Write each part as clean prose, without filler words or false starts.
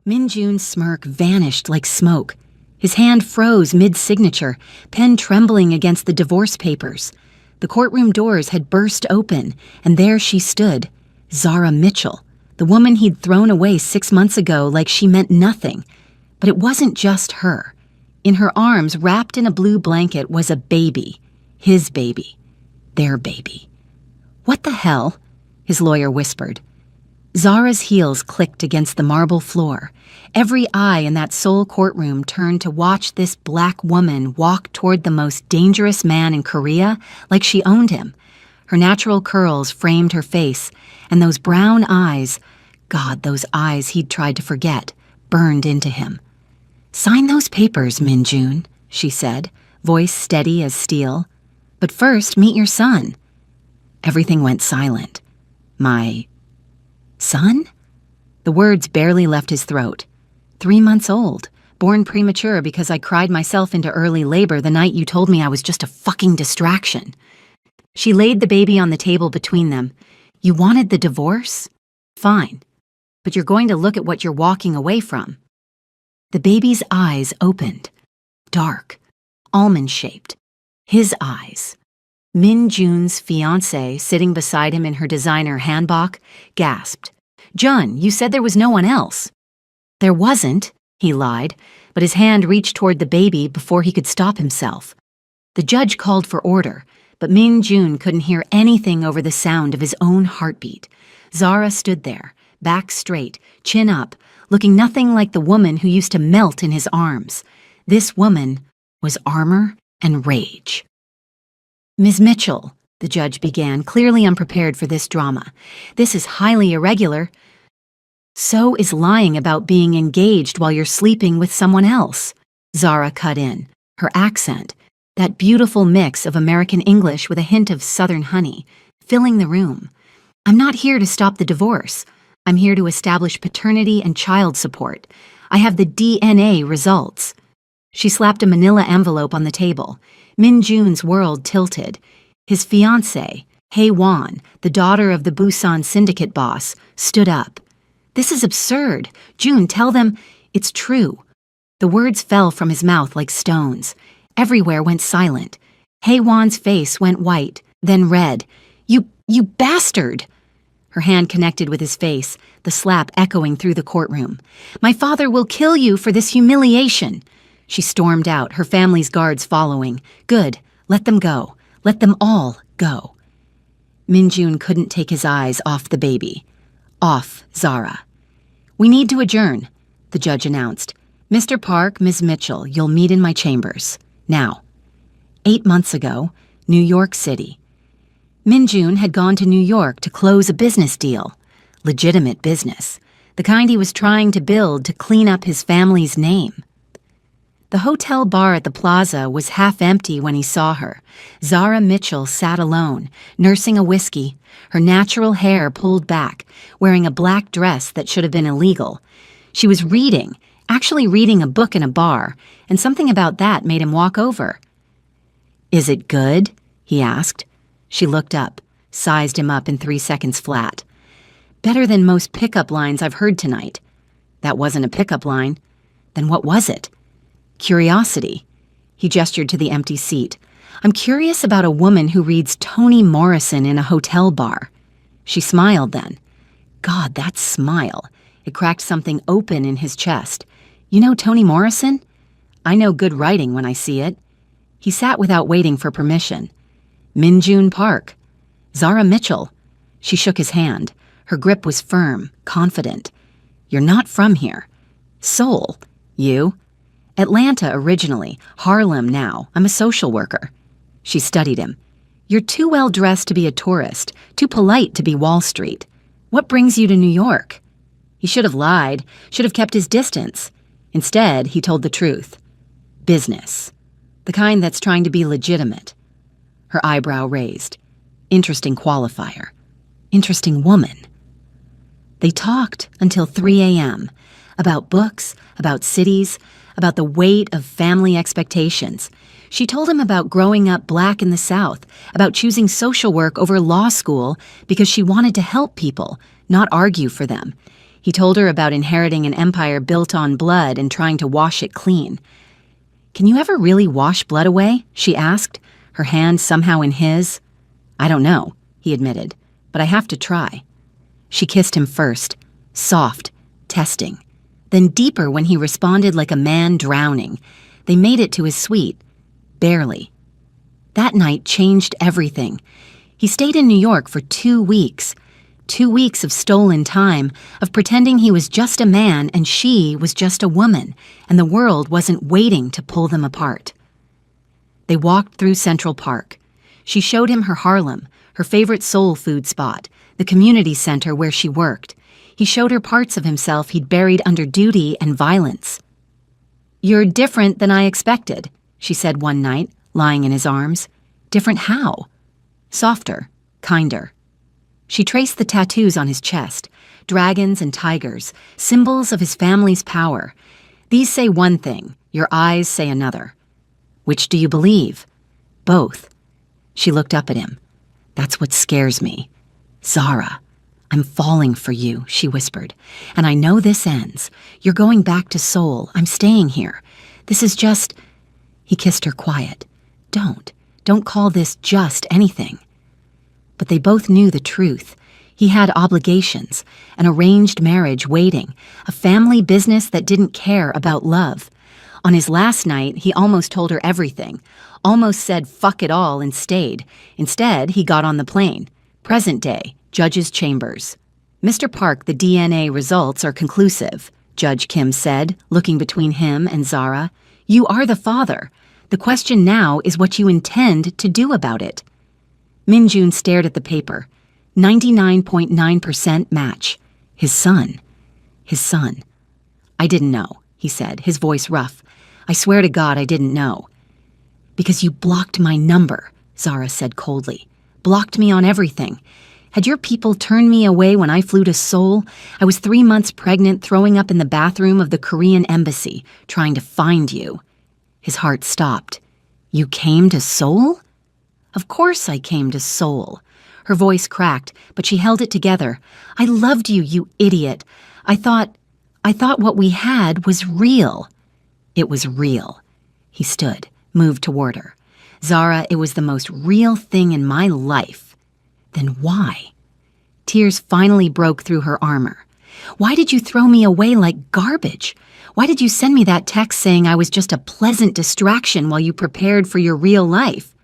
Min-jun's smirk vanished like smoke. His hand froze mid-signature, pen trembling against the divorce papers. The courtroom doors had burst open, and there she stood, Zara Mitchell, the woman he'd thrown away 6 months ago like she meant nothing. But it wasn't just her. In her arms, wrapped in a blue blanket, was a baby. His baby. Their baby. "What the hell?" his lawyer whispered. Zara's heels clicked against the marble floor. Every eye in that Seoul courtroom turned to watch this black woman walk toward the most dangerous man in Korea like she owned him. Her natural curls framed her face, and those brown eyes, God, those eyes he'd tried to forget, burned into him. "Sign those papers, Min-jun," she said, voice steady as steel. "But first, meet your son." Everything went silent. "My son?" The words barely left his throat. 3 months old, born premature because I cried myself into early labor the night you told me I was just a fucking distraction. She laid the baby on the table between them. "You wanted the divorce? Fine. But you're going to look at what you're walking away from." The baby's eyes opened. Dark, almond-shaped. His eyes. Min-jun's fiancée, sitting beside him in her designer hanbok, gasped. "Jun, you said there was no one else." "There wasn't," he lied, but his hand reached toward the baby before he could stop himself. The judge called for order, but Min-jun couldn't hear anything over the sound of his own heartbeat. Zara stood there, back straight, chin up, looking nothing like the woman who used to melt in his arms. This woman was armor and rage. "Ms. Mitchell," the judge began, clearly unprepared for this drama. "This is highly irregular. So is lying about being engaged while you're sleeping with someone else." Zara cut in, her accent, that beautiful mix of American English with a hint of Southern honey, filling the room. "I'm not here to stop the divorce. I'm here to establish paternity and child support. I have the DNA results." She slapped a manila envelope on the table. Min-jun's world tilted. His fiancée, Hae-won, the daughter of the Busan syndicate boss, stood up. "This is absurd. Jun, tell them it's true." The words fell from his mouth like stones. Everywhere went silent. Hae-won's face went white, then red. You bastard!" Her hand connected with his face, the slap echoing through the courtroom. "My father will kill you for this humiliation." She stormed out, her family's guards following. "Good. Let them go. Let them all go." Min-jun couldn't take his eyes off the baby. Off Zara. "We need to adjourn," the judge announced. "Mr. Park, Ms. Mitchell, you'll meet in my chambers. Now." 8 months ago, New York City. Min-jun had gone to New York to close a business deal. Legitimate business. The kind he was trying to build to clean up his family's name. The hotel bar at the plaza was half empty when he saw her. Zara Mitchell sat alone, nursing a whiskey, her natural hair pulled back, wearing a black dress that should have been illegal. She was reading, actually reading a book in a bar, and something about that made him walk over. "Is it good?" he asked. She looked up, sized him up in 3 seconds flat. "Better than most pickup lines I've heard tonight." "That wasn't a pickup line." "Then what was it?" "Curiosity." He gestured to the empty seat. "I'm curious about a woman who reads Toni Morrison in a hotel bar." She smiled then. God, that smile. It cracked something open in his chest. "You know Toni Morrison?" "I know good writing when I see it." He sat without waiting for permission. "Min-jun Park." "Zara Mitchell." She shook his hand. Her grip was firm, confident. "You're not from here." "Seoul." "You?" "Atlanta originally, Harlem now. I'm a social worker." She studied him. "You're too well dressed to be a tourist, too polite to be Wall Street. What brings you to New York?" He should have lied, should have kept his distance. Instead, he told the truth. "Business. The kind that's trying to be legitimate." Her eyebrow raised. Interesting qualifier. Interesting woman. They talked until 3 a.m. About books, about cities, about the weight of family expectations. She told him about growing up black in the South, about choosing social work over law school because she wanted to help people, not argue for them. He told her about inheriting an empire built on blood and trying to wash it clean. "Can you ever really wash blood away?" she asked, her hand somehow in his. "I don't know," he admitted, "but I have to try." She kissed him first, soft, testing, then deeper when he responded like a man drowning. They made it to his suite, barely. That night changed everything. He stayed in New York for 2 weeks. 2 weeks of stolen time, of pretending he was just a man and she was just a woman, and the world wasn't waiting to pull them apart. They walked through Central Park. She showed him her Harlem, her favorite soul food spot, the community center where she worked. He showed her parts of himself he'd buried under duty and violence. "You're different than I expected," she said one night, lying in his arms. "Different how?" "Softer, kinder." She traced the tattoos on his chest, dragons and tigers, symbols of his family's power. "These say one thing, your eyes say another." "Which do you believe?" "Both." She looked up at him. "That's what scares me." "Zara, I'm falling for you," she whispered. "And I know this ends. You're going back to Seoul. I'm staying here. This is just—" He kissed her quiet. Don't call this just anything." But they both knew the truth. He had obligations, an arranged marriage waiting, a family business that didn't care about love. On his last night, he almost told her everything, almost said fuck it all and stayed. Instead, he got on the plane. Present day, Judge's chambers. "Mr. Park, the DNA results are conclusive," Judge Kim said, looking between him and Zara. "You are the father. The question now is what you intend to do about it." Minjun stared at the paper. 99.9% match. His son. His son. "I didn't know," he said, his voice rough. "I swear to God I didn't know." "Because you blocked my number," Zara said coldly. "Blocked me on everything. Had your people turned me away when I flew to Seoul, I was 3 months pregnant throwing up in the bathroom of the Korean embassy, trying to find you." His heart stopped. "You came to Seoul?" "Of course I came to Seoul." Her voice cracked, but she held it together. "I loved you, you idiot. I thought what we had was real." "It was real." He stood, moved toward her. "Zara, it was the most real thing in my life." "Then why?" Tears finally broke through her armor. "Why did you throw me away like garbage? Why did you send me that text saying I was just a pleasant distraction while you prepared for your real life?"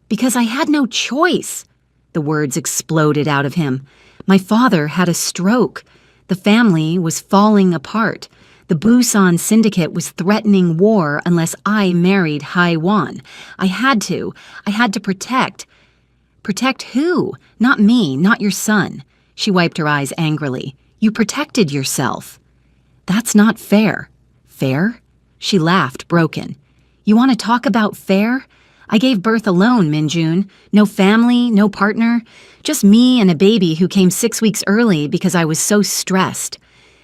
"Because I had no choice." The words exploded out of him. "My father had a stroke. The family was falling apart. The Busan syndicate was threatening war unless I married Haiwan. I had to protect." "Protect who? Not me, not your son." She wiped her eyes angrily. "You protected yourself." "That's not fair." "Fair?" She laughed, broken. "You want to talk about fair? I gave birth alone, Minjun. No family, no partner. Just me and a baby who came 6 weeks early because I was so stressed.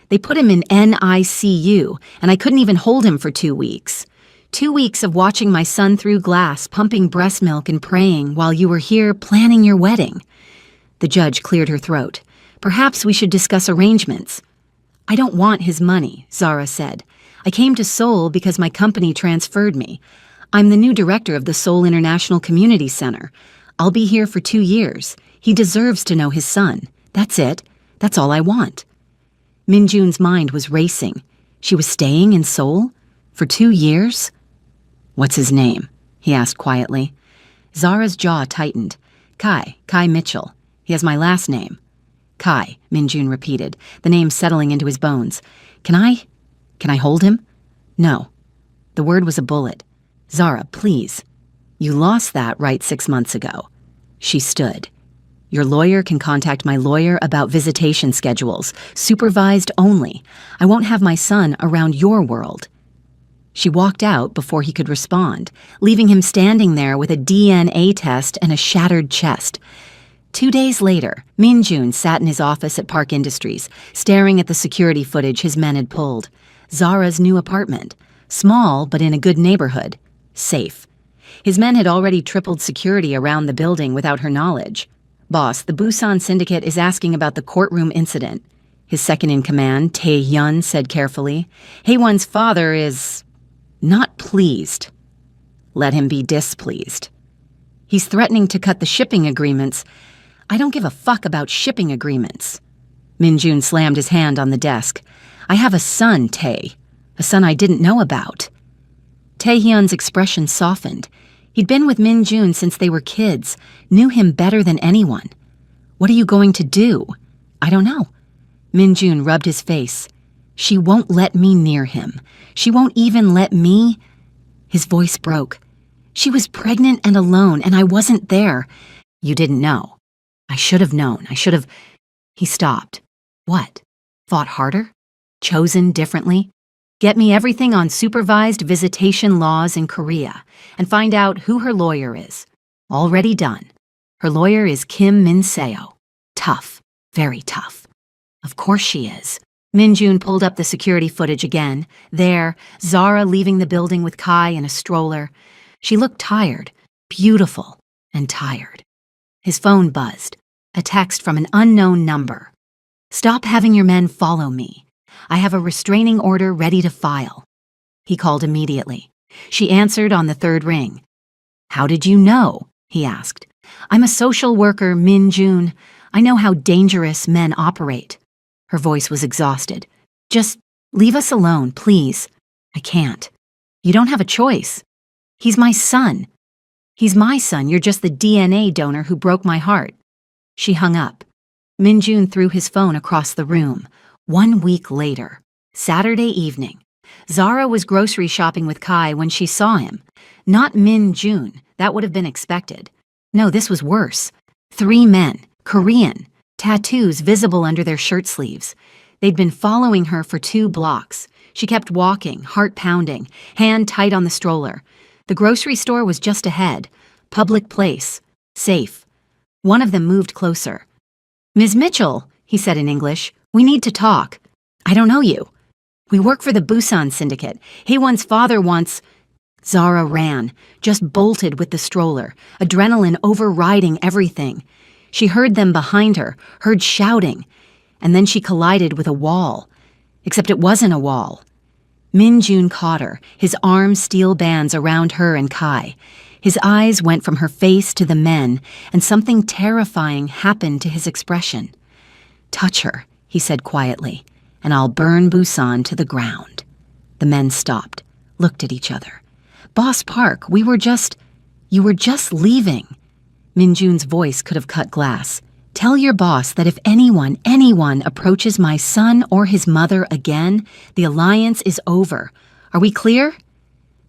They put him in NICU, and I couldn't even hold him for 2 weeks. 2 weeks of watching my son through glass, pumping breast milk and praying while you were here planning your wedding." The judge cleared her throat. "Perhaps we should discuss arrangements." "I don't want his money," Zara said. "I came to Seoul because my company transferred me. I'm the new director of the Seoul International Community Center. I'll be here for 2 years. He deserves to know his son. That's it. That's all I want." Minjun's mind was racing. She was staying in Seoul? For 2 years? "What's his name?" he asked quietly. Zara's jaw tightened. Kai Mitchell. He has my last name." "Kai," Minjun repeated, the name settling into his bones. Can I hold him?" "No." The word was a bullet. "Zara, please. You lost that right 6 months ago." She stood. "Your lawyer can contact my lawyer about visitation schedules, supervised only. I won't have my son around your world." She walked out before he could respond, leaving him standing there with a DNA test and a shattered chest. 2 days later, Minjun sat in his office at Park Industries, staring at the security footage his men had pulled. Zara's new apartment. Small, but in a good neighborhood. Safe. His men had already tripled security around the building without her knowledge. "Boss, the Busan syndicate is asking about the courtroom incident." His second-in-command, Tae-hyun, said carefully. Haewon's father is not pleased. Let him be displeased. He's threatening to cut the shipping agreements. I don't give a fuck about shipping agreements. Min-jun slammed his hand on the desk. I have a son, Tae. A son I didn't know about. Tae-hyun's expression softened. He'd been with Min-jun since they were kids, knew him better than anyone. What are you going to do? I don't know. Min-jun rubbed his face. She won't let me near him. She won't even let me... His voice broke. She was pregnant and alone, and I wasn't there. You didn't know. I should have known. I should have... He stopped. What? Fought harder? Chosen differently? Get me everything on supervised visitation laws in Korea and find out who her lawyer is. Already done. Her lawyer is Kim Min-seo. Tough. Very tough. Of course she is. Min-jun pulled up the security footage again. There, Zara leaving the building with Kai in a stroller. She looked tired, beautiful and tired. His phone buzzed. A text from an unknown number. Stop having your men follow me. I have a restraining order ready to file. He called immediately. She answered on the third ring. How did you know? He asked. I'm a social worker, Min-jun. I know how dangerous men operate. Her voice was exhausted. Just leave us alone, please. I can't. You don't have a choice. He's my son. He's my son. You're just the DNA donor who broke my heart. She hung up. Min-jun threw his phone across the room. 1 week later, Saturday evening, Zara was grocery shopping with Kai when she saw him. Not Min-jun. That would have been expected. No, this was worse. 3 men, Korean, tattoos visible under their shirt sleeves. They'd been following her for 2 blocks. She kept walking, heart pounding, hand tight on the stroller. The grocery store was just ahead. Public place. Safe. One of them moved closer. Ms. Mitchell, he said in English, we need to talk. I don't know you. We work for the Busan Syndicate. Haewon's father wants... Zara ran, just bolted with the stroller, adrenaline overriding everything. She heard them behind her, heard shouting, and then she collided with a wall. Except it wasn't a wall. Min-jun caught her, his arm steel bands around her and Kai. His eyes went from her face to the men, and something terrifying happened to his expression. Touch her, he said quietly, and I'll burn Busan to the ground. The men stopped, looked at each other. Boss Park, you were just leaving. Min-jun's voice could have cut glass. Tell your boss that if anyone approaches my son or his mother again, the alliance is over. Are we clear?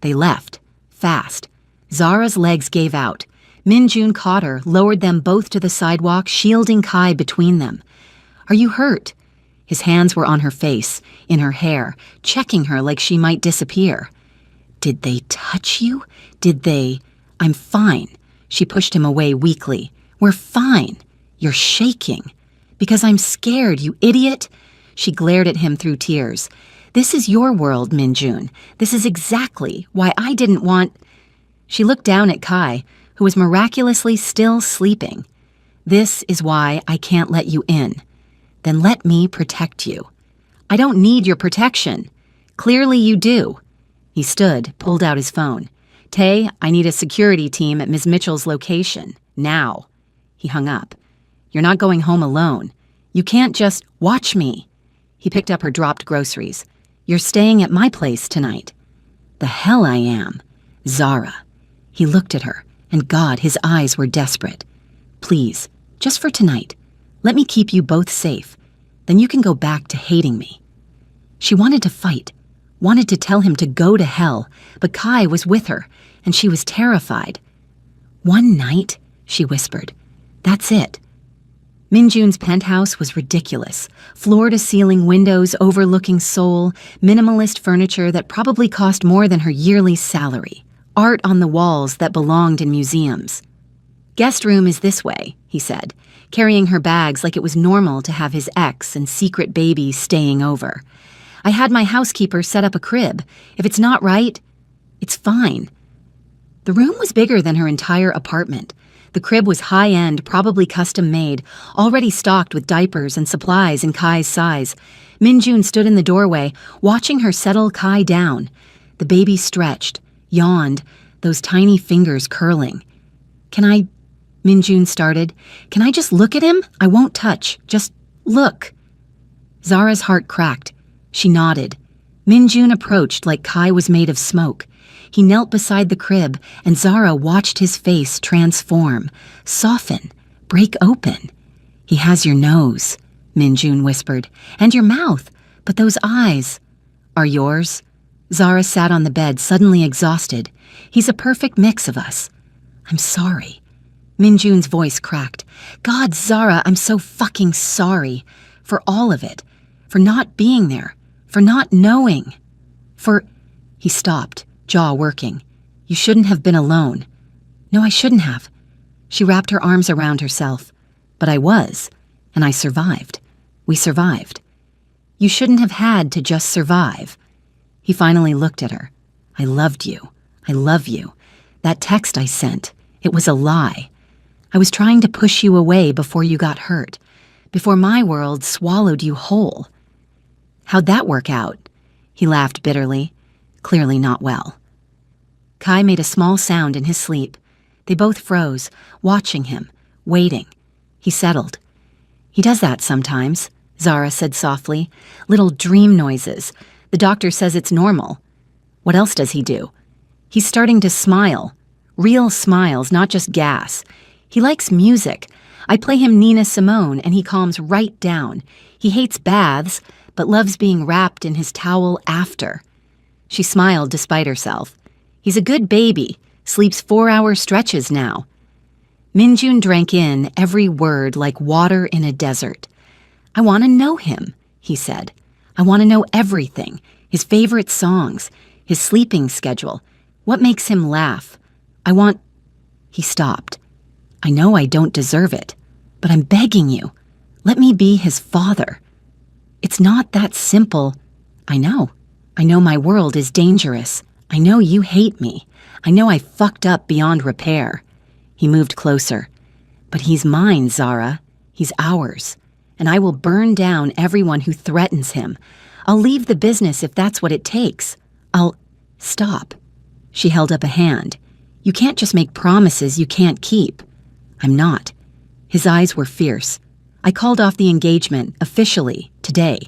They left, fast. Zara's legs gave out. Min-jun caught her, lowered them both to the sidewalk, shielding Kai between them. Are you hurt? His hands were on her face, in her hair, checking her like she might disappear. Did they touch you? I'm fine. She pushed him away weakly. We're fine. You're shaking. Because I'm scared, you idiot. She glared at him through tears. This is your world, Min-jun. This is exactly why I didn't want... She looked down at Kai, who was miraculously still sleeping. This is why I can't let you in. Then let me protect you. I don't need your protection. Clearly you do. He stood, pulled out his phone. Tae, I need a security team at Ms. Mitchell's location. Now. He hung up. You're not going home alone. You can't just watch me. He picked up her dropped groceries. You're staying at my place tonight. The hell I am. Zara. He looked at her, and God, his eyes were desperate. Please, just for tonight, let me keep you both safe. Then you can go back to hating me. She wanted to fight, wanted to tell him to go to hell, but Kai was with her, and she was terrified. 1 night, she whispered. That's it. Min-jun's penthouse was ridiculous. Floor-to-ceiling windows overlooking Seoul, minimalist furniture that probably cost more than her yearly salary. Art on the walls that belonged in museums. Guest room is this way, he said, carrying her bags like it was normal to have his ex and secret baby staying over. I had my housekeeper set up a crib. If it's not right, it's fine. The room was bigger than her entire apartment. The crib was high-end, probably custom-made, already stocked with diapers and supplies in Kai's size. Minjun stood in the doorway, watching her settle Kai down. The baby stretched, yawned, those tiny fingers curling. "Can I—" Minjun started. "Can I just look at him? I won't touch. Just look." Zara's heart cracked. She nodded. Minjun approached like Kai was made of smoke. He knelt beside the crib, and Zara watched his face transform, soften, break open. "He has your nose," Minjun whispered, "and your mouth, but those eyes are yours." Zara sat on the bed, suddenly exhausted. "He's a perfect mix of us." "I'm sorry." Minjun's voice cracked. "God, Zara, I'm so fucking sorry. For all of it. For not being there. For not knowing. For—" He stopped, jaw working. "You shouldn't have been alone." "No, I shouldn't have." She wrapped her arms around herself. "But I was, and I survived. We survived. You shouldn't have had to just survive." He finally looked at her. "I loved you. I love you. That text I sent, it was a lie. I was trying to push you away before you got hurt, before my world swallowed you whole." "How'd that work out?" He laughed bitterly, clearly not well. Kai made a small sound in his sleep. They both froze, watching him, waiting. He settled. "He does that sometimes," Zara said softly. "Little dream noises. The doctor says it's normal." "What else does he do?" "He's starting to smile. Real smiles, not just gas. He likes music. I play him Nina Simone and he calms right down. He hates baths, but loves being wrapped in his towel after." She smiled despite herself. "He's a good baby. Sleeps 4-hour stretches now." Minjun drank in every word like water in a desert. "I want to know him," he said. "I want to know everything. His favorite songs, his sleeping schedule, what makes him laugh. I want—" He stopped. "I know I don't deserve it, but I'm begging you. Let me be his father." "It's not that simple." "I know. I know my world is dangerous. I know you hate me. I know I fucked up beyond repair." He moved closer. "But he's mine, Zara. He's ours. And I will burn down everyone who threatens him. I'll leave the business if that's what it takes. I'll—" "Stop." She held up a hand. "You can't just make promises you can't keep." "I'm not." His eyes were fierce. "I called off the engagement, officially, today.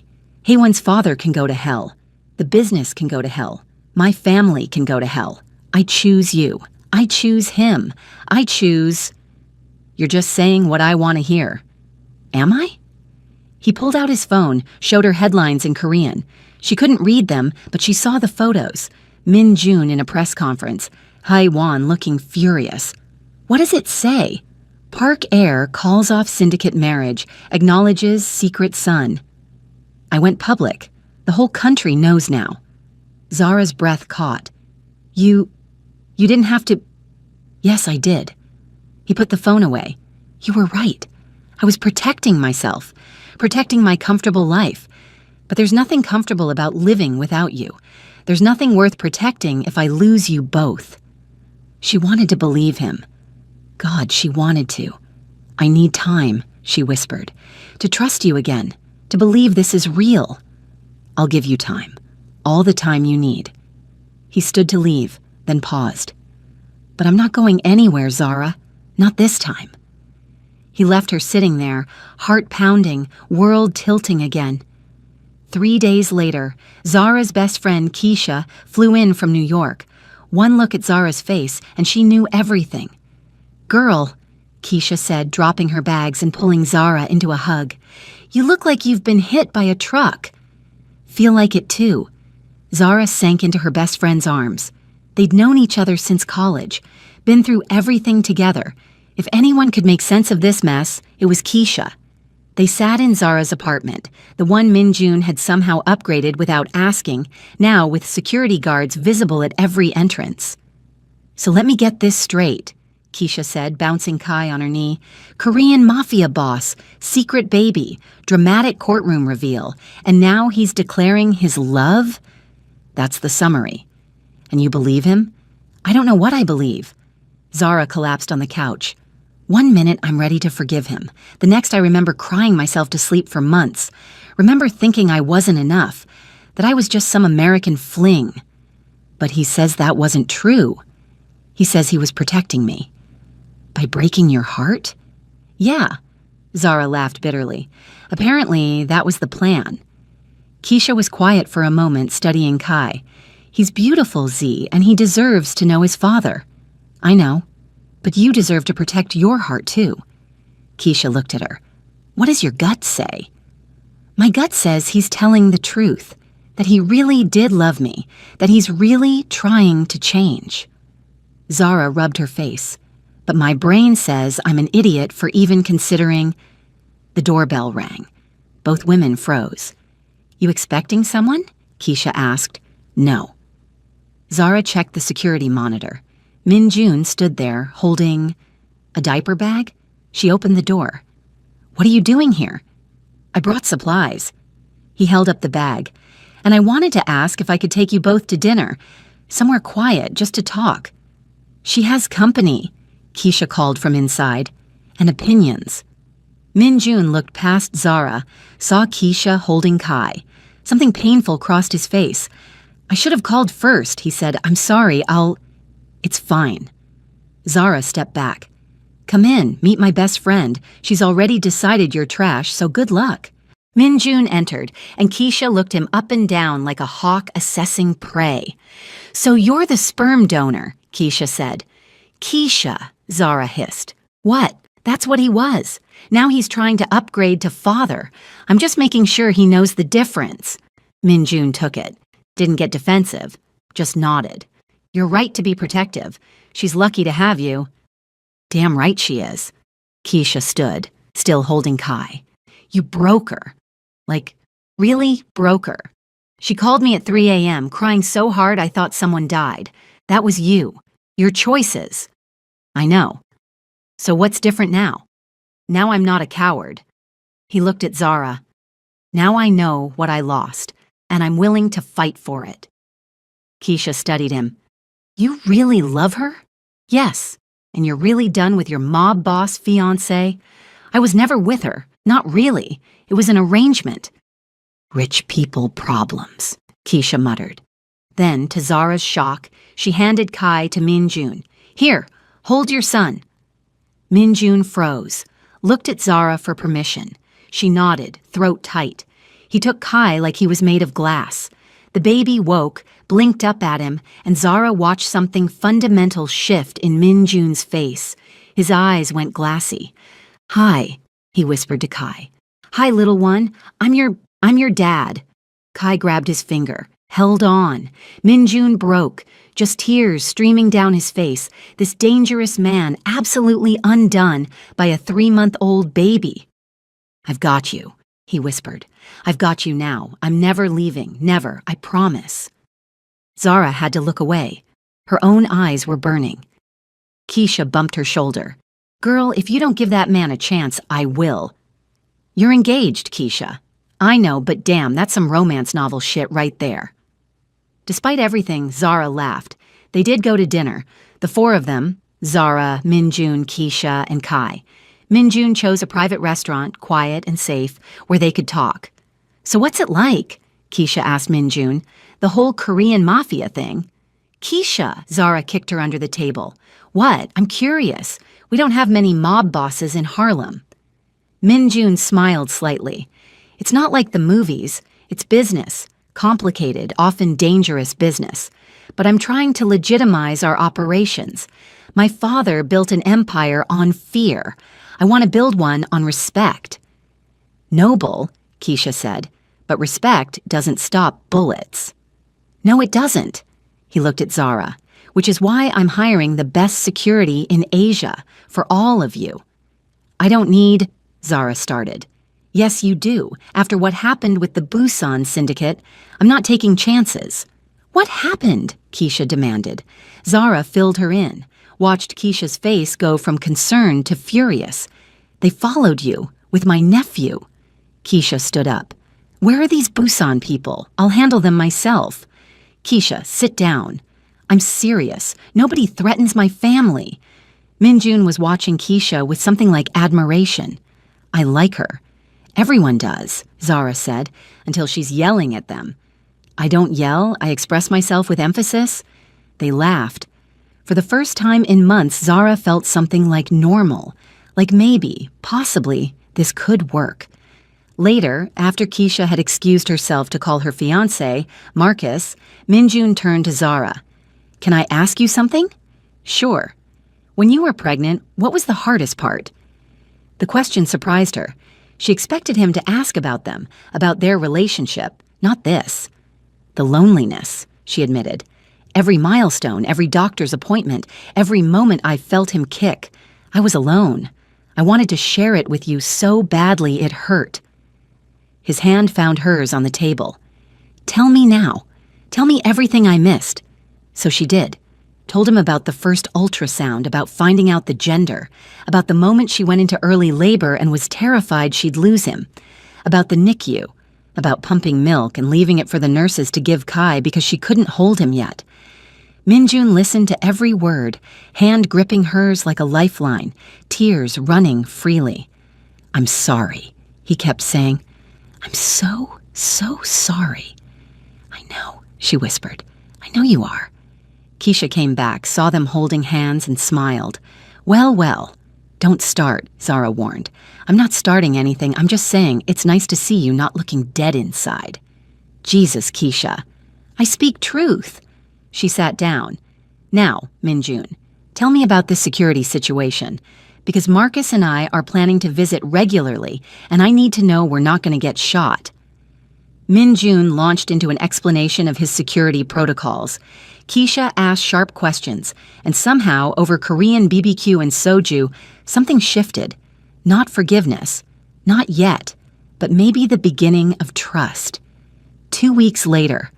Haywan's father can go to hell. The business can go to hell. My family can go to hell. I choose you. I choose him. I choose—" "You're just saying what I want to hear." "Am I?" He pulled out his phone, showed her headlines in Korean. She couldn't read them, but she saw the photos. Min Jun in a press conference. Haywan looking furious. "What does it say?" "Park Air calls off syndicate marriage, acknowledges secret son." "I went public. The whole country knows now." Zara's breath caught. You didn't have to—" "Yes, I did." He put the phone away. "You were right. I was protecting myself, protecting my comfortable life. But there's nothing comfortable about living without you. There's nothing worth protecting if I lose you both." She wanted to believe him. God, she wanted to. "I need time," she whispered, "to trust you again, to believe this is real." "I'll give you time. All the time you need." He stood to leave, then paused. "But I'm not going anywhere, Zara. Not this time." He left her sitting there, heart pounding, world tilting again. 3 days later, Zara's best friend, Keisha, flew in from New York. One look at Zara's face, and she knew everything. "Girl," Keisha said, dropping her bags and pulling Zara into a hug, "you look like you've been hit by a truck." "Feel like it too." Zara sank into her best friend's arms. They'd known each other since college, been through everything together. If anyone could make sense of this mess, it was Keisha. They sat in Zara's apartment, the one Minjun had somehow upgraded without asking, now with security guards visible at every entrance. "So let me get this straight," Keisha said, bouncing Kai on her knee. "Korean Mafia boss, secret baby, dramatic courtroom reveal, and now he's declaring his love?" That's the summary. "And you believe him?" "I don't know what I believe." Zara collapsed on the couch. One minute I'm ready to forgive him. The next I remember crying myself to sleep for months. Remember thinking I wasn't enough, that I was just some American fling. But he says that wasn't true. He says he was protecting me. By breaking your heart? Yeah, Zara laughed bitterly. Apparently, that was the plan. Keisha was quiet for a moment, studying Kai. He's beautiful, Z, and he deserves to know his father. I know, but you deserve to protect your heart, too. Keisha looked at her. What does your gut say? My gut says he's telling the truth, that he really did love me, that he's really trying to change. Zara rubbed her face. But my brain says I'm an idiot for even considering. The doorbell rang. Both women froze. You expecting someone? Keisha asked. No. Zara checked the security monitor. Min Jun stood there, holding a diaper bag. She opened the door. What are you doing here? I brought supplies. He held up the bag. And I wanted to ask if I could take you both to dinner, somewhere quiet, just to talk. She has company, Keisha called from inside, and opinions. Min Jun looked past Zara, saw Keisha holding Kai. Something painful crossed his face. I should have called first, he said. I'm sorry, It's fine. Zara stepped back. Come in, meet my best friend. She's already decided you're trash, so good luck. Min Jun entered, and Keisha looked him up and down like a hawk assessing prey. So you're the sperm donor, Keisha said. Keisha, Zara hissed. What? That's what he was. Now he's trying to upgrade to father. I'm just making sure he knows the difference. Min Jun took it. Didn't get defensive. Just nodded. You're right to be protective. She's lucky to have you. Damn right she is. Keisha stood, still holding Kai. You broke her. Like, really broke her. She called me at 3 a.m., crying so hard I thought someone died. That was you. Your choices. I know. So what's different now? Now I'm not a coward. He looked at Zara. Now I know what I lost, and I'm willing to fight for it. Keisha studied him. You really love her? Yes. And you're really done with your mob boss fiancé? I was never with her. Not really. It was an arrangement. Rich people problems, Keisha muttered. Then, to Zara's shock, she handed Kai to Min Jun. Here, hold your son. Min Jun froze, looked at Zara for permission. She nodded, throat tight. He took Kai like he was made of glass. The baby woke, blinked up at him, and Zara watched something fundamental shift in Min Jun's face. His eyes went glassy. Hi, he whispered to Kai. Hi, little one. I'm your dad. Kai grabbed his finger, held on. Min Jun broke, just tears streaming down his face, this dangerous man absolutely undone by a 3-month-old baby. I've got you, he whispered. I've got you now. I'm never leaving, never, I promise. Zara had to look away. Her own eyes were burning. Keisha bumped her shoulder. Girl, if you don't give that man a chance, I will. You're engaged, Keisha. I know, but damn, that's some romance novel shit right there. Despite everything, Zara laughed. They did go to dinner. The 4 of them, Zara, Min Jun, Keisha, and Kai. Min Jun chose a private restaurant, quiet and safe, where they could talk. So what's it like? Keisha asked Min Jun. The whole Korean Mafia thing. Keisha, Zara kicked her under the table. What? I'm curious. We don't have many mob bosses in Harlem. Min Jun smiled slightly. It's not like the movies. It's business. Complicated, often dangerous business. But I'm trying to legitimize our operations. My father built an empire on fear. I want to build one on respect. Noble, Keisha said, but respect doesn't stop bullets. No, it doesn't. He looked at Zara, which is why I'm hiring the best security in Asia for all of you. I don't need, Zara started. Yes, you do. After what happened with the Busan syndicate, I'm not taking chances. What happened? Keisha demanded. Zara filled her in, watched Keisha's face go from concern to furious. They followed you, with my nephew. Keisha stood up. Where are these Busan people? I'll handle them myself. Keisha, sit down. I'm serious. Nobody threatens my family. Minjun was watching Keisha with something like admiration. I like her. Everyone does, Zara said, until she's yelling at them. I don't yell, I express myself with emphasis. They laughed. For the first time in months, Zara felt something like normal, like maybe, possibly, this could work. Later, after Keisha had excused herself to call her fiancé, Marcus, Minjun turned to Zara. Can I ask you something? Sure. When you were pregnant, what was the hardest part? The question surprised her. She expected him to ask about them, about their relationship, not this. The loneliness, she admitted. Every milestone, every doctor's appointment, every moment I felt him kick. I was alone. I wanted to share it with you so badly it hurt. His hand found hers on the table. Tell me now. Tell me everything I missed. So she did. Told him about the first ultrasound, about finding out the gender, about the moment she went into early labor and was terrified she'd lose him, about the NICU, about pumping milk and leaving it for the nurses to give Kai because she couldn't hold him yet. Minjun listened to every word, hand gripping hers like a lifeline, tears running freely. I'm sorry, he kept saying. I'm so sorry. I know, she whispered. I know you are. Keisha came back, saw them holding hands, and smiled. Well. Don't start, Zara warned. I'm not starting anything. I'm just saying it's nice to see you not looking dead inside. Jesus, Keisha. I speak truth. She sat down. Now, Minjun, tell me about this security situation. Because Marcus and I are planning to visit regularly, and I need to know we're not going to get shot. Minjun launched into an explanation of his security protocols. Keisha asked sharp questions, and somehow, over Korean BBQ and soju, something shifted. Not forgiveness. Not yet. But maybe the beginning of trust. 2 weeks later,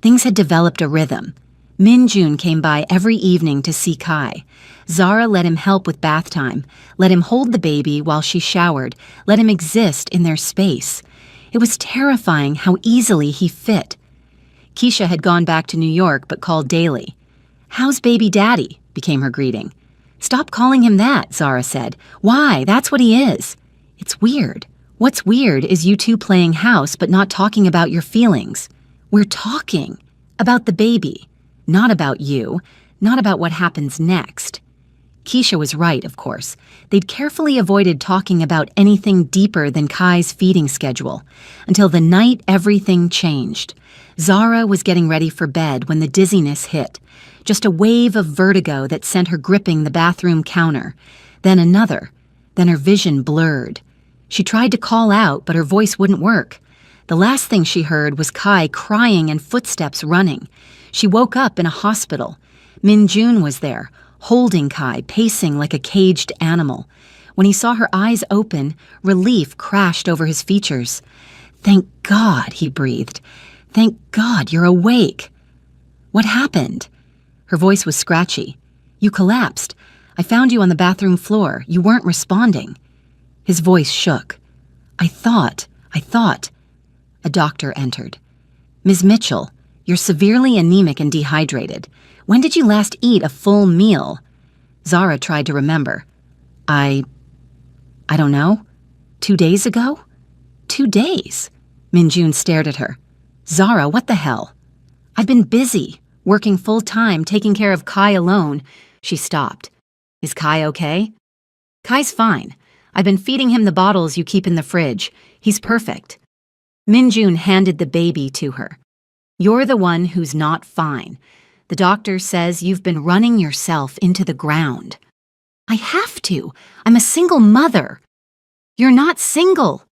things had developed a rhythm. Minjun came by every evening to see Kai. Zara let him help with bath time, let him hold the baby while she showered, let him exist in their space. It was terrifying how easily he fit. Keisha had gone back to New York but called daily. How's baby daddy? Became her greeting. Stop calling him that, Zara said. Why? That's what he is. It's weird. What's weird is you two playing house but not talking about your feelings. We're talking about the baby, not about you, not about what happens next. Keisha was right, of course. They'd carefully avoided talking about anything deeper than Kai's feeding schedule, until the night everything changed. Zara was getting ready for bed when the dizziness hit, just a wave of vertigo that sent her gripping the bathroom counter. Then another. Then her vision blurred. She tried to call out, but her voice wouldn't work. The last thing she heard was Kai crying and footsteps running. She woke up in a hospital. Minjun was there, holding Kai, pacing like a caged animal. When he saw her eyes open, relief crashed over his features. Thank God, he breathed. Thank God you're awake. What happened? Her voice was scratchy. You collapsed. I found you on the bathroom floor. You weren't responding. His voice shook. I thought. A doctor entered. Ms. Mitchell, you're severely anemic and dehydrated. When did you last eat a full meal? Zara tried to remember. I don't know. 2 days ago? 2 days. Minjun stared at her. Zara, what the hell? I've been busy, working full-time, taking care of Kai alone. She stopped. Is Kai okay? Kai's fine. I've been feeding him the bottles you keep in the fridge. He's perfect. Minjun handed the baby to her. You're the one who's not fine. The doctor says you've been running yourself into the ground. I have to. I'm a single mother. You're not single.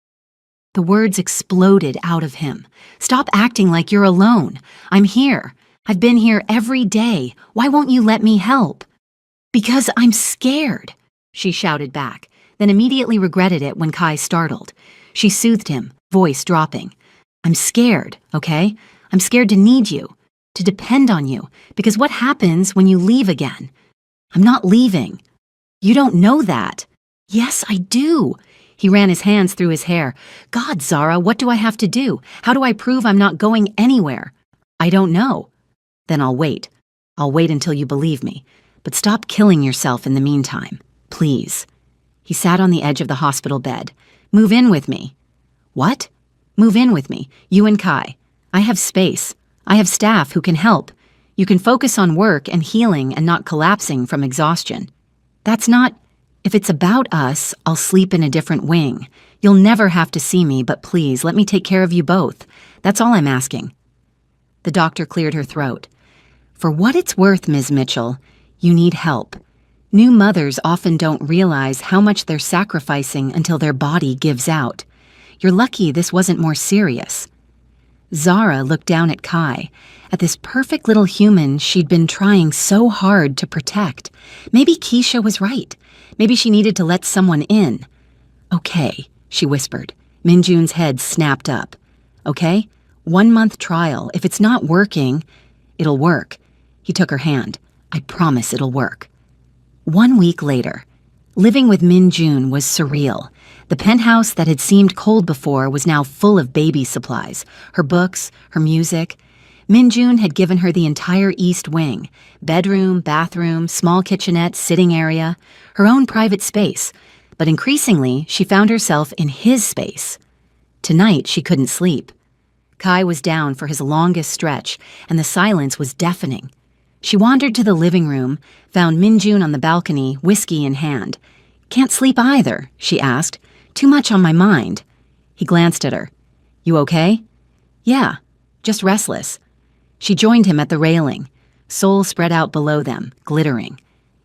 The words exploded out of him. Stop acting like you're alone. I'm here. I've been here every day. Why won't you let me help? Because I'm scared, she shouted back, then immediately regretted it when Kai startled. She soothed him, voice dropping. I'm scared, okay? I'm scared to need you, to depend on you, because what happens when you leave again? I'm not leaving. You don't know that. Yes, I do. He ran his hands through his hair. God, Zara, what do I have to do? How do I prove I'm not going anywhere? I don't know. Then I'll wait. I'll wait until you believe me. but stop killing yourself in the meantime. Please. He sat on the edge of the hospital bed. Move in with me. What? Move in with me, you and Kai. I have space. I have staff who can help. You can focus on work and healing and not collapsing from exhaustion. That's not... If it's about us, I'll sleep in a different wing. You'll never have to see me, but please, let me take care of you both. That's all I'm asking. The doctor cleared her throat. For what it's worth, Ms. Mitchell, you need help. New mothers often don't realize how much they're sacrificing until their body gives out. You're lucky this wasn't more serious. Zara looked down at Kai, at this perfect little human she'd been trying so hard to protect. Maybe Keisha was right. Maybe she needed to let someone in. Okay, she whispered. Minjun's head snapped up. Okay, 1 month trial. If it's not working, it'll work. He took her hand. I promise it'll work. 1 week later, living with Minjun was surreal. The penthouse that had seemed cold before was now full of baby supplies, her books, her music. Minjun had given her the entire east wing, bedroom, bathroom, small kitchenette, sitting area, her own private space, but increasingly she found herself in his space. Tonight she couldn't sleep. Kai was down for his longest stretch, and the silence was deafening. She wandered to the living room, found Minjun on the balcony, whiskey in hand. Can't sleep either, she asked. Too much on my mind. He glanced at her. You okay? Yeah, just restless. She joined him at the railing, Seoul spread out below them, glittering.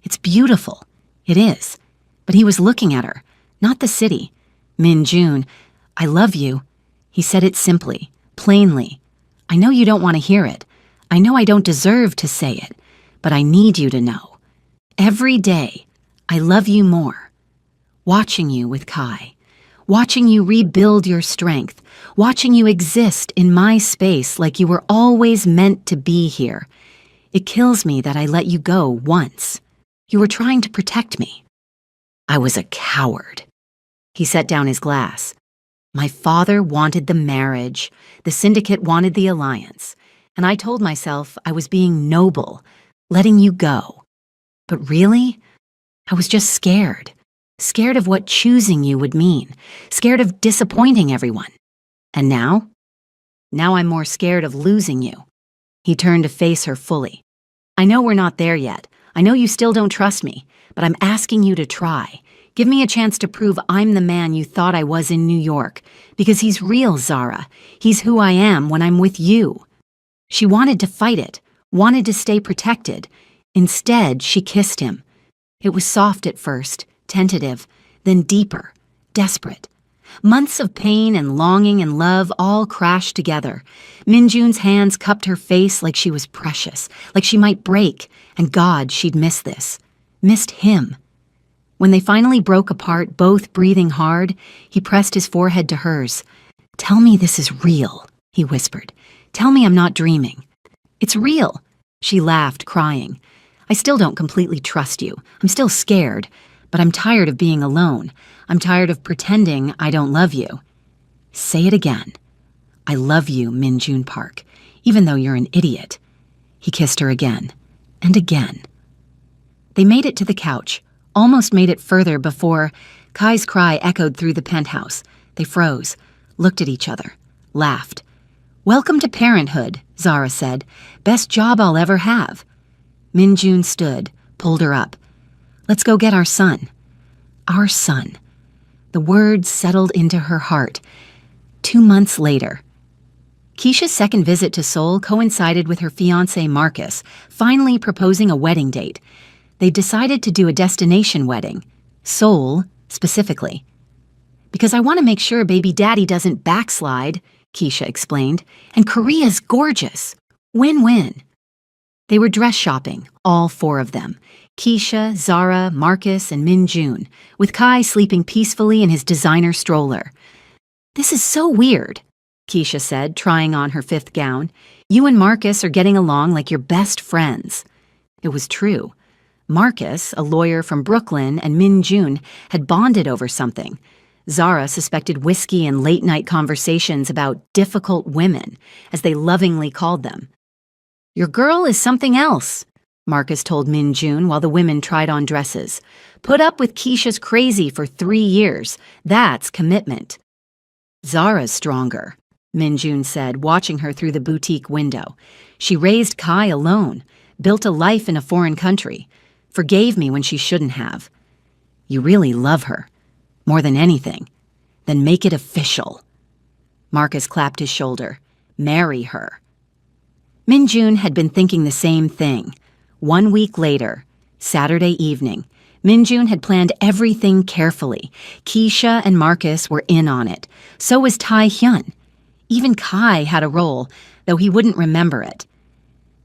It's beautiful. It is. But he was looking at her, not the city. Minjun, I love you. He said it simply, plainly. I know you don't want to hear it. I know I don't deserve to say it, but I need you to know. Every day, I love you more. Watching you with Kai. Watching you rebuild your strength, watching you exist in my space like you were always meant to be here. It kills me that I let you go once. You were trying to protect me. I was a coward. He set down his glass. My father wanted the marriage, the syndicate wanted the alliance, and I told myself I was being noble, letting you go. But really, I was just scared. Scared of what choosing you would mean, scared of disappointing everyone. And now? Now I'm more scared of losing you. He turned to face her fully. I know we're not there yet. I know you still don't trust me, but I'm asking you to try. Give me a chance to prove I'm the man you thought I was in New York, because he's real, Zara. He's who I am when I'm with you. She wanted to fight it, wanted to stay protected. Instead, she kissed him. It was soft at first, tentative, then deeper, desperate. Months of pain and longing and love all crashed together. Minjun's hands cupped her face like she was precious, like she might break, and God, she'd miss this. Missed him. When they finally broke apart, both breathing hard, he pressed his forehead to hers. Tell me this is real, he whispered. Tell me I'm not dreaming. It's real. She laughed, crying. I still don't completely trust you. I'm still scared. But I'm tired of being alone. I'm tired of pretending I don't love you. Say it again. I love you, Minjun Park, even though you're an idiot. He kissed her again, and again. They made it to the couch, almost made it further before Kai's cry echoed through the penthouse. They froze, looked at each other, laughed. Welcome to parenthood, Zara said. Best job I'll ever have. Minjun stood, pulled her up. Let's go get our son. Our son. The words settled into her heart. 2 months later. Keisha's second visit to Seoul coincided with her fiancé Marcus finally proposing a wedding date. They decided to do a destination wedding. Seoul, specifically. Because I want to make sure baby daddy doesn't backslide, Keisha explained. And Korea's gorgeous. Win-win. They were dress shopping, all 4 of them. Keisha, Zara, Marcus, and Minjun, with Kai sleeping peacefully in his designer stroller. This is so weird, Keisha said, trying on her 5th gown. You and Marcus are getting along like you're best friends. It was true. Marcus, a lawyer from Brooklyn, and Minjun had bonded over something. Zara suspected whiskey and late-night conversations about difficult women, as they lovingly called them. Your girl is something else, Marcus told Min-jun while the women tried on dresses. Put up with Keisha's crazy for 3 years. That's commitment. Zara's stronger, Min-jun said, watching her through the boutique window. She raised Kai alone, built a life in a foreign country, forgave me when she shouldn't have. You really love her, more than anything. Then make it official. Marcus clapped his shoulder. Marry her. Min-jun had been thinking the same thing. 1 week later, Saturday evening, Min-jun had planned everything carefully. Keisha and Marcus were in on it. So was Tae-hyun. Even Kai had a role, though he wouldn't remember it.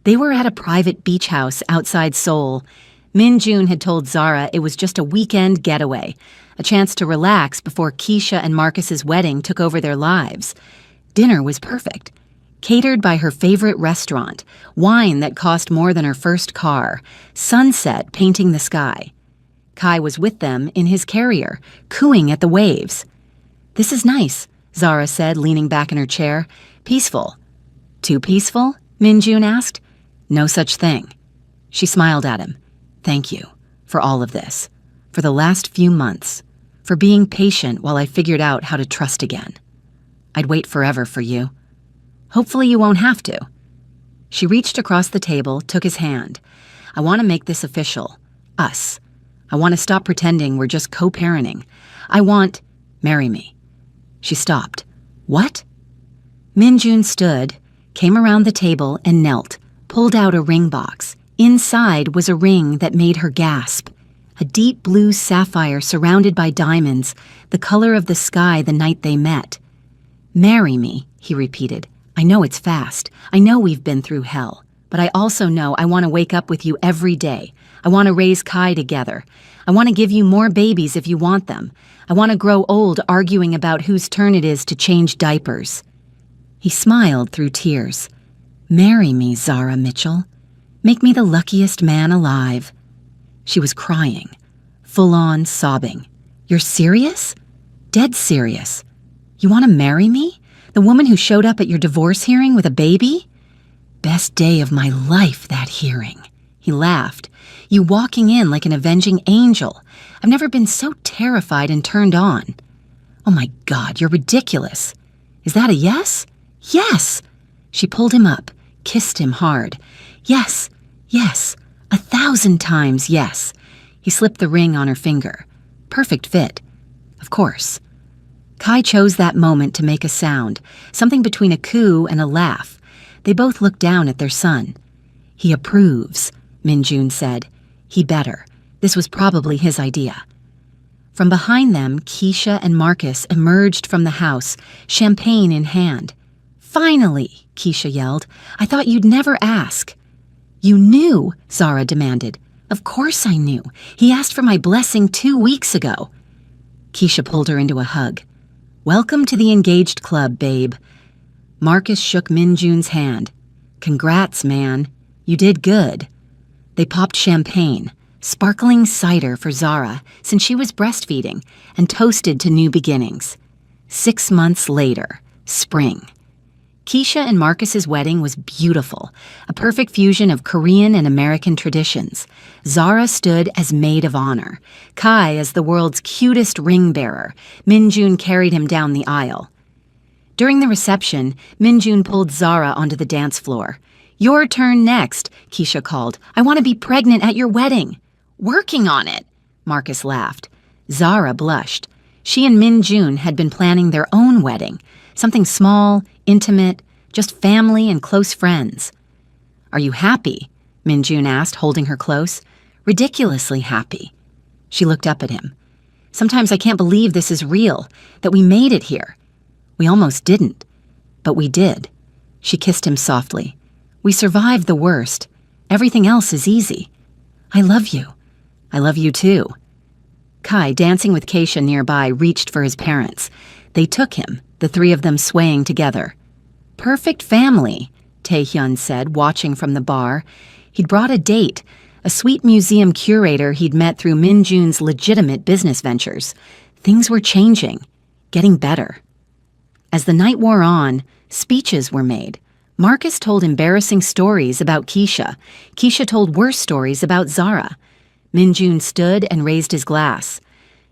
They were at a private beach house outside Seoul. Min-jun had told Zara it was just a weekend getaway, a chance to relax before Keisha and Marcus's wedding took over their lives. Dinner was perfect. Catered by her favorite restaurant, wine that cost more than her first car, sunset painting the sky. Kai was with them in his carrier, cooing at the waves. This is nice, Zara said, leaning back in her chair. Peaceful. Too peaceful? Min-jun asked. No such thing. She smiled at him. Thank you for all of this, for the last few months, for being patient while I figured out how to trust again. I'd wait forever for you. Hopefully you won't have to. She reached across the table, took his hand. I want to make this official. Us. I want to stop pretending we're just co-parenting. I want... Marry me. She stopped. What? Min-jun stood, came around the table and knelt, pulled out a ring box. Inside was a ring that made her gasp. A deep blue sapphire surrounded by diamonds, the color of the sky the night they met. Marry me, he repeated. I know it's fast. I know we've been through hell. But I also know I want to wake up with you every day. I want to raise Kai together. I want to give you more babies if you want them. I want to grow old arguing about whose turn it is to change diapers. He smiled through tears. Marry me, Zara Mitchell. Make me the luckiest man alive. She was crying, full-on sobbing. You're serious? Dead serious. You want to marry me? The woman who showed up at your divorce hearing with a baby? Best day of my life, that hearing. He laughed. You walking in like an avenging angel. I've never been so terrified and turned on. Oh my God, you're ridiculous. Is that a yes? Yes! She pulled him up, kissed him hard. Yes, yes, 1,000 times yes. He slipped the ring on her finger. Perfect fit. Of course. Kai chose that moment to make a sound, something between a coo and a laugh. They both looked down at their son. He approves, Min-jun said. He better. This was probably his idea. From behind them, Keisha and Marcus emerged from the house, champagne in hand. Finally, Keisha yelled. I thought you'd never ask. You knew, Zara demanded. Of course I knew. He asked for my blessing 2 weeks ago. Keisha pulled her into a hug. Welcome to the engaged club, babe. Marcus shook Min-jun's hand. Congrats, man. You did good. They popped champagne, sparkling cider for Zara since she was breastfeeding, and toasted to new beginnings. 6 months later, spring. Keisha and Marcus's wedding was beautiful, a perfect fusion of Korean and American traditions. Zara stood as maid of honor, Kai as the world's cutest ring bearer. Min-jun carried him down the aisle. During the reception, Min-jun pulled Zara onto the dance floor. Your turn next, Keisha called. I want to be pregnant at your wedding. Working on it, Marcus laughed. Zara blushed. She and Min-jun had been planning their own wedding, something small, intimate, just family and close friends. Are you happy? Min-jun asked, holding her close. Ridiculously happy. She looked up at him. Sometimes I can't believe this is real, that we made it here. We almost didn't, but we did. She kissed him softly. We survived the worst. Everything else is easy. I love you. I love you too. Kai, dancing with Keisha nearby, reached for his parents. They took him, the three of them swaying together. Perfect family, Tae-hyun said, watching from the bar. He'd brought a date, a sweet museum curator he'd met through Min-jun's legitimate business ventures. Things were changing, getting better. As the night wore on, speeches were made. Marcus told embarrassing stories about Keisha. Keisha told worse stories about Zara. Minjun stood and raised his glass.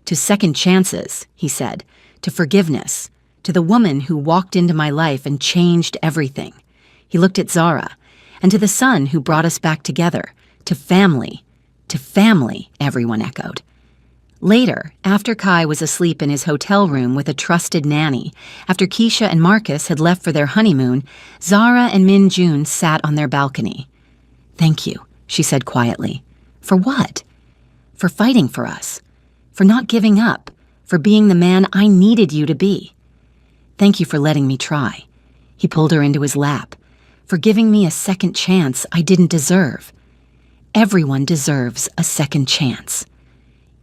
To second chances, he said. To forgiveness. To the woman who walked into my life and changed everything. He looked at Zara. And to the son who brought us back together. To family. To family, everyone echoed. Later, after Kai was asleep in his hotel room with a trusted nanny, after Keisha and Marcus had left for their honeymoon, Zara and Minjun sat on their balcony. "Thank you," she said quietly. "For what?" "For fighting for us. For not giving up. For being the man I needed you to be. Thank you for letting me try." He pulled her into his lap. "For giving me a second chance I didn't deserve. Everyone deserves a second chance.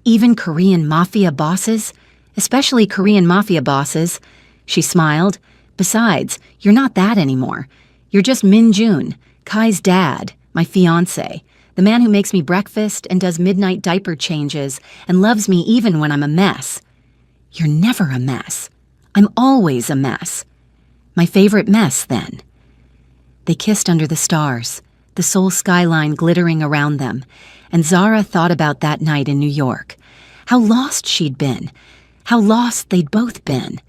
Even Korean Mafia bosses, especially Korean Mafia bosses." She smiled. "Besides, you're not that anymore. You're just Minjun, Kai's dad, my fiancé, the man who makes me breakfast and does midnight diaper changes and loves me even when I'm a mess." "You're never a mess. I'm always a mess. My favorite mess, then." They kissed under the stars, the Seoul skyline glittering around them, and Zara thought about that night in New York. How lost she'd been. How lost they'd both been.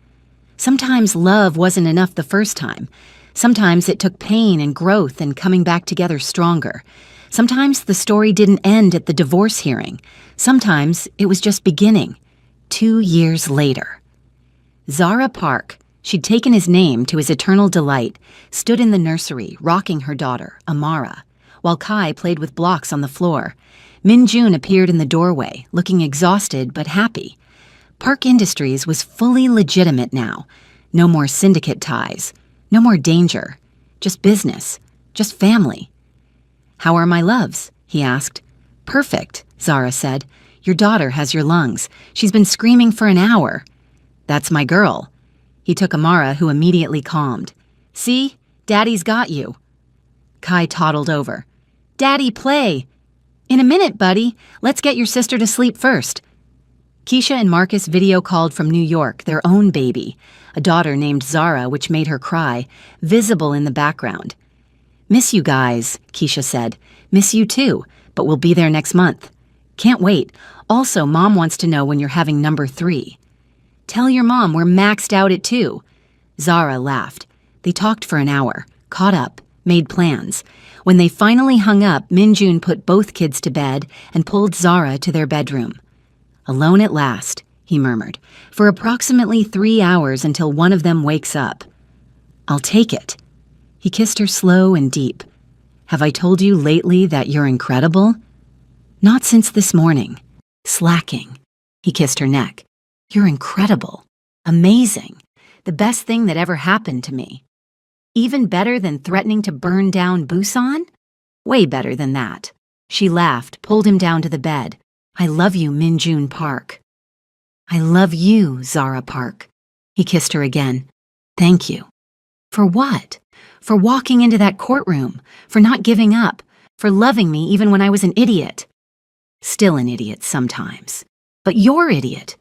Sometimes love wasn't enough the first time. Sometimes it took pain and growth and coming back together stronger. Sometimes the story didn't end at the divorce hearing. Sometimes it was just beginning. 2 years later. Zara Park, she'd taken his name to his eternal delight, stood in the nursery rocking her daughter, Amara, while Kai played with blocks on the floor. Minjun appeared in the doorway, looking exhausted but happy. Park Industries was fully legitimate now. No more syndicate ties. No more danger. Just business. Just family. "How are my loves?" he asked. "Perfect," Zara said. "Your daughter has your lungs. She's been screaming for an hour." "That's my girl." He took Amara, who immediately calmed. "See? Daddy's got you." Kai toddled over. "Daddy, play." "In a minute, buddy. Let's get your sister to sleep first." Keisha and Marcus video called from New York, their own baby, a daughter named Zara, which made her cry, visible in the background. "Miss you guys," Keisha said. "Miss you too, but we'll be there next month. Can't wait. Also, Mom wants to know when you're having number 3. "Tell your mom we're maxed out at 2. Zara laughed. They talked for an hour, caught up, made plans. When they finally hung up, Minjun put both kids to bed and pulled Zara to their bedroom. "Alone at last," he murmured, "for approximately 3 hours until one of them wakes up. I'll take it." He kissed her slow and deep. "Have I told you lately that you're incredible?" "Not since this morning." Slacking. He kissed her neck. "You're incredible. Amazing. The best thing that ever happened to me. Even better than threatening to burn down Busan? Way better than that." She laughed, pulled him down to the bed. "I love you, Minjun Park." "I love you, Zara Park." He kissed her again. "Thank you." "For what?" "For walking into that courtroom, for not giving up, for loving me even when I was an idiot." "Still an idiot sometimes. But you're idiot."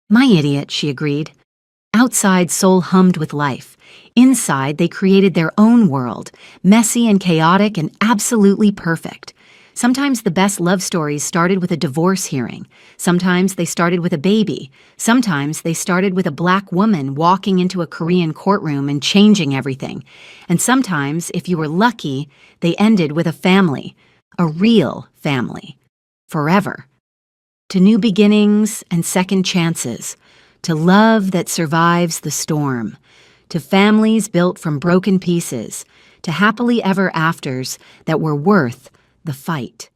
"My idiot," she agreed. Outside, Seoul hummed with life. Inside, they created their own world, messy and chaotic and absolutely perfect. Sometimes the best love stories started with a divorce hearing. Sometimes they started with a baby. Sometimes they started with a black woman walking into a Korean courtroom and changing everything. And sometimes, if you were lucky, they ended with a family, a real family, forever. To new beginnings and second chances, to love that survives the storm, to families built from broken pieces, to happily ever afters that were worth the fight.